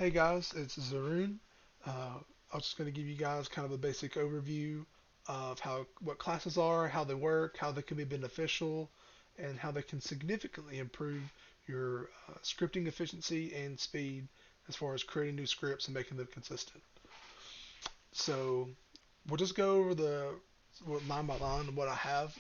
Hey guys, it's Zaroon. I was just going to give you guys kind of a basic overview of what classes are, how they work, how they can be beneficial, and how they can significantly improve your scripting efficiency and speed as far as creating new scripts and making them consistent. So we'll just go over line by line what I have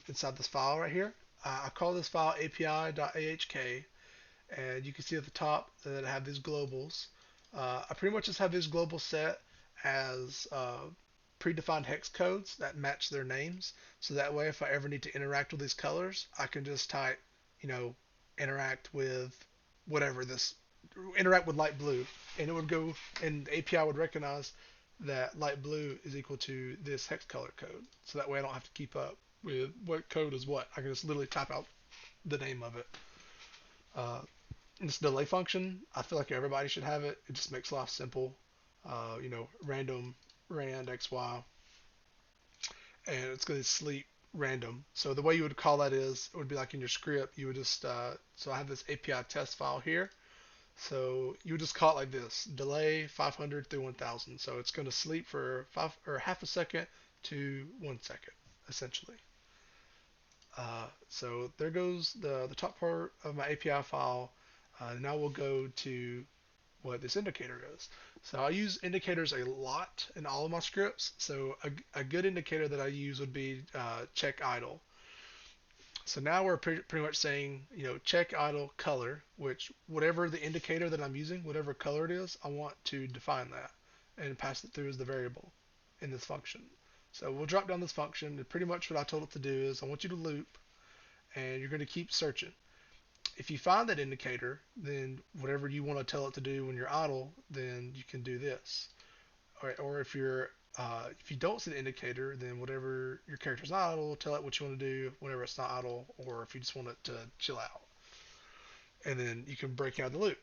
inside this file right here. I call this file api.ahk, and you can see at the top that I have these globals. I pretty much just have these globals set as predefined hex codes that match their names. So that way, if I ever need to interact with these colors, I can just type, you know, interact with whatever this, interact with light blue, and it would go, and the API would recognize that light blue is equal to this hex color code. So that way, I don't have to keep up with what code is what. I can just literally type out the name of it. Uh, this delay function, I feel like everybody should have it. It just makes life simple. Random rand xy, and it's going to sleep random. So the way you would call that is, it would be like in your script, you would just, so I have this API test file here. So you would just call it like this, delay 500 through 1000. So it's going to sleep for half a second to 1 second, essentially. So there goes the top part of my API file. Now we'll go to what this indicator is. So I use indicators a lot in all of my scripts. So a good indicator that I use would be check idle. So now we're pretty much saying, check idle color, which whatever the indicator that I'm using, whatever color it is, I want to define that and pass it through as the variable in this function. So we'll drop down this function, and pretty much what I told it to do is I want you to loop, and you're going to keep searching. If you find that indicator, then whatever you want to tell it to do when you're idle, then you can do this. Or if you don't see the indicator, then whatever your character's not idle, tell it what you want to do whenever it's not idle, or if you just want it to chill out. And then you can break out the loop.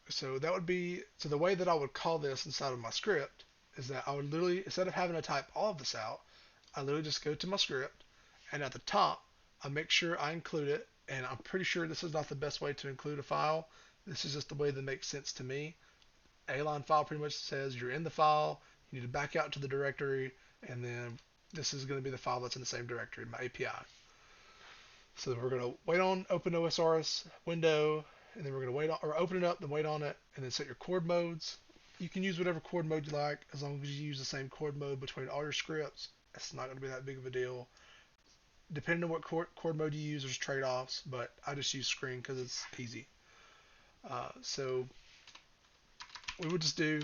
So the way that I would call this inside of my script is that I would literally, instead of having to type all of this out, I literally just go to my script, and at the top, I make sure I include it. And I'm pretty sure this is not the best way to include a file. This is just the way that makes sense to me. A line file pretty much says you're in the file, you need to back out to the directory, and then this is going to be the file that's in the same directory, my API. So we're going to wait on OpenOSRS window, and then we're going to wait on, or open it up, then wait on it, and then set your chord modes. You can use whatever chord mode you like, as long as you use the same chord mode between all your scripts. It's not going to be that big of a deal. Depending on what chord mode you use, there's trade-offs, but I just use screen because it's easy. So we would just do,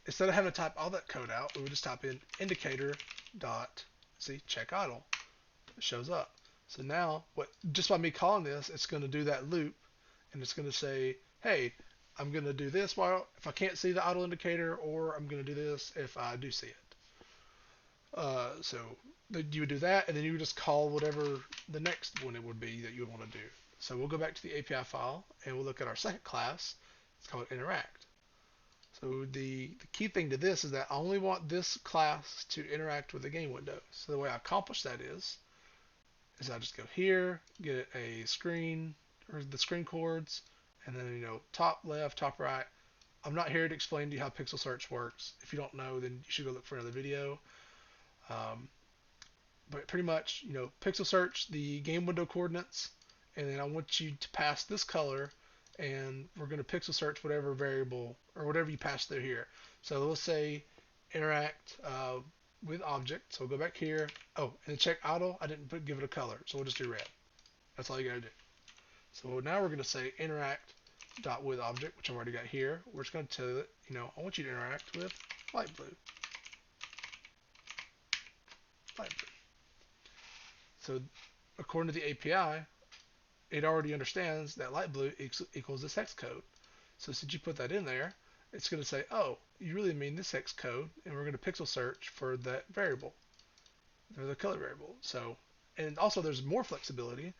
instead of having to type all that code out, we would just type in indicator dot, see, check idle. It shows up. So now, just by me calling this, it's going to do that loop, and it's going to say, hey, I'm going to do this if I can't see the idle indicator, or I'm going to do this if I do see it. So you would do that, and then you would just call whatever the next one it would be that you would want to do. So we'll go back to the API file, and we'll look at our second class. It's called interact. So the key thing to this is that I only want this class to interact with the game window. So the way I accomplish that is I just go here, get a screen, or the screen chords, and then, top left, top right. I'm not here to explain to you how pixel search works. If you don't know, then you should go look for another video. But pretty much, pixel search the game window coordinates, and then I want you to pass this color, and we're going to pixel search whatever variable or whatever you pass through here. So let's say interact with object. So we'll go back here. Oh, and check idle, I didn't give it a color, so we'll just do red. That's all you got to do. So now we're going to say interact dot with object, which I've already got here. We're just going to tell it, I want you to interact with light blue. Light blue. So according to the API, it already understands that light blue equals this hex code. So since you put that in there, it's going to say, oh, you really mean this hex code, and we're going to pixel search for that variable, for the color variable. So, and also there's more flexibility.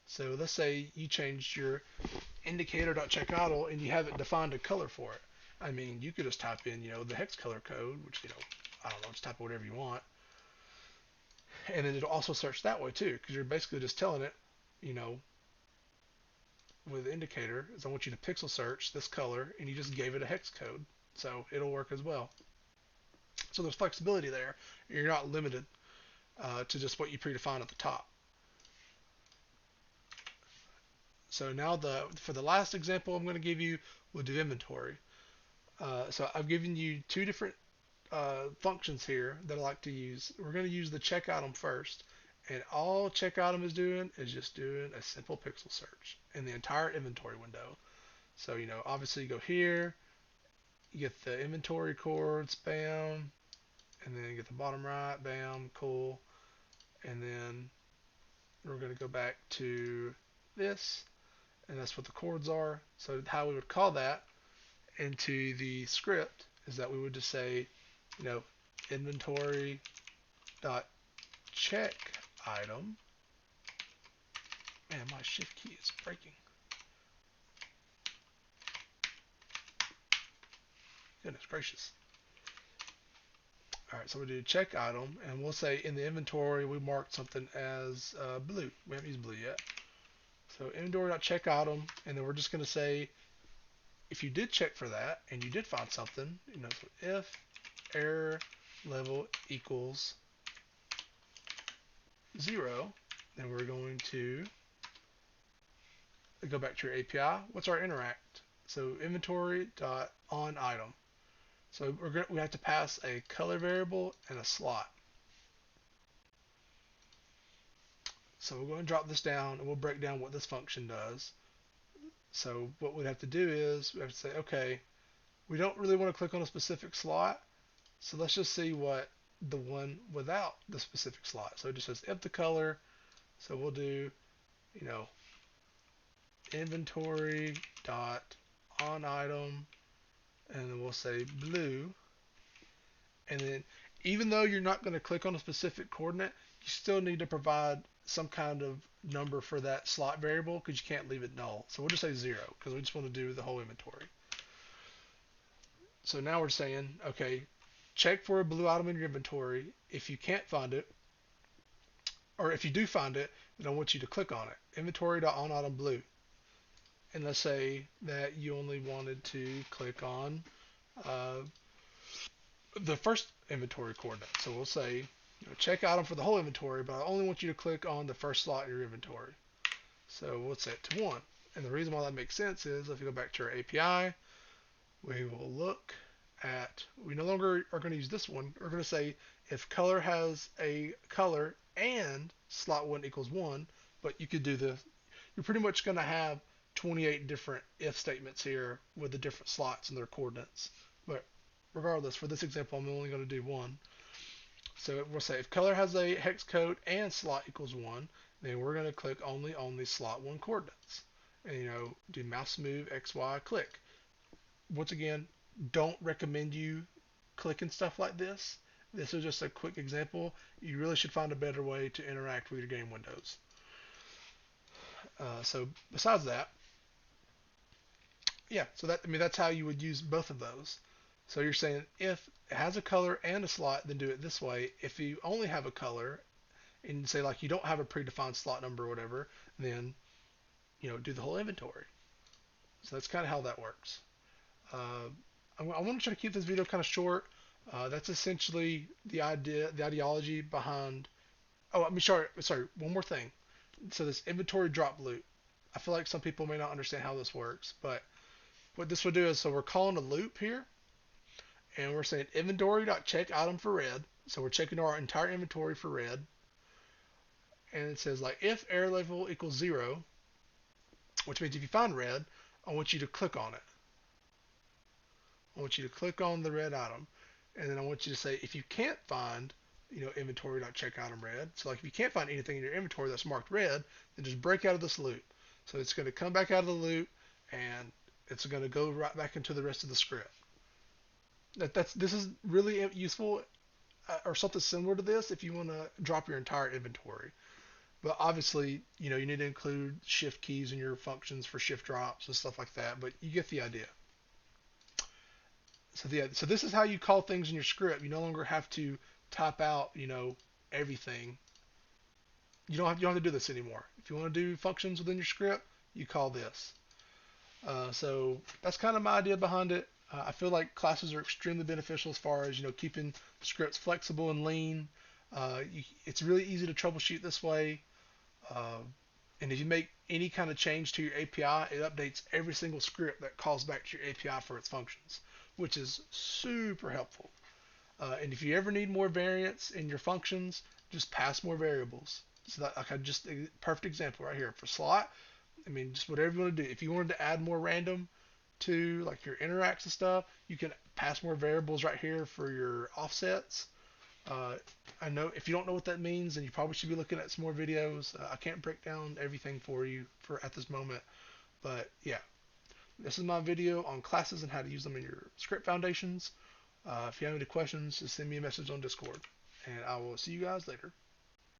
So let's say you changed your indicator.checkIdle and you haven't defined a color for it. I mean, you could just type in, the hex color code, which, I don't know, just type whatever you want. And then it'll also search that way too, because you're basically just telling it, you know, with indicator is I want you to pixel search this color, and you just gave it a hex code, so it'll work as well. So there's flexibility there. You're not limited to just what you predefine at the top. So now for the last example I'm going to give you, we'll do inventory. So I've given you two different functions here that I like to use. We're going to use the check item first, and all check item is doing is just doing a simple pixel search in the entire inventory window. So obviously you go here, you get the inventory chords, bam, and then you get the bottom right, bam, cool, and then we're going to go back to this, and that's what the chords are. So how we would call that into the script is that we would just say, inventory dot check item. Man, my shift key is breaking. Goodness gracious. All right, so we do check item, and we'll say in the inventory we marked something as blue. We haven't used blue yet. So inventory.check item, and then we're just going to say if you did check for that and you did find something, so if error level equals 0, then we're going to go back to your API. What's our interact? So inventory.onItem. So we have to pass a color variable and a slot. So we're going to drop this down, and we'll break down what this function does. So what we'd have to do is we have to say, okay, we don't really want to click on a specific slot, so let's just see what the one without the specific slot. So it just says if the color. So we'll do, inventory dot on item, and then we'll say blue. And then even though you're not going to click on a specific coordinate, you still need to provide some kind of number for that slot variable because you can't leave it null. So we'll just say 0 because we just want to do the whole inventory. So now we're saying, okay, check for a blue item in your inventory. If you can't find it, or if you do find it, then I want you to click on it. Inventory.onItem blue. And let's say that you only wanted to click on the first inventory coordinate. So we'll say check item for the whole inventory, but I only want you to click on the first slot in your inventory. So we'll set it to 1. And the reason why that makes sense is if you go back to our API, we will look at, we no longer are going to use this one. We're going to say if color has a color and slot 1 equals 1, but you could do this. You're pretty much going to have 28 different if statements here with the different slots and their coordinates. But regardless, for this example, I'm only going to do 1. So we'll say if color has a hex code and slot equals 1, then we're going to click only on the slot 1 coordinates. And do mouse move X, Y, click. Once again, don't recommend you clicking stuff like this. This is just a quick example. You really should find a better way to interact with your game windows. So besides that, yeah, so that's how you would use both of those. So you're saying if it has a color and a slot, then do it this way. If you only have a color and say like you don't have a predefined slot number or whatever, then do the whole inventory. So that's kind of how that works. I want to try to keep this video kind of short. That's essentially the ideology behind. Oh, I mean, sorry, one more thing. So this inventory drop loop. I feel like some people may not understand how this works, but what this will do is, so we're calling a loop here, and we're saying inventory.check item for red. So we're checking our entire inventory for red, and it says like if error level equals 0, which means if you find red, I want you to click on it. I want you to click on the red item, and then I want you to say if you can't find inventory.check item red. So like if you can't find anything in your inventory that's marked red, then just break out of this loop. So it's going to come back out of the loop, and it's going to go right back into the rest of the script. This is really useful, or something similar to this if you want to drop your entire inventory. But obviously, you need to include shift keys in your functions for shift drops and stuff like that. But you get the idea. So this is how you call things in your script. You no longer have to type out, everything. You don't have to do this anymore. If you want to do functions within your script, you call this. So that's kind of my idea behind it. I feel like classes are extremely beneficial as far as keeping scripts flexible and lean. It's really easy to troubleshoot this way. Uh, and if you make any kind of change to your API, it updates every single script that calls back to your API for its functions, which is super helpful. And if you ever need more variance in your functions, just pass more variables. So that, like, I just perfect example right here for slot. I mean, just whatever you want to do. If you wanted to add more random to like your interacts and stuff, you can pass more variables right here for your offsets. Uh, I know if you don't know what that means, then you probably should be looking at some more videos. I can't break down everything for you for at this moment, but yeah, this is my video on classes and how to use them in your script foundations. If you have any questions, just send me a message on Discord, and I will see you guys later.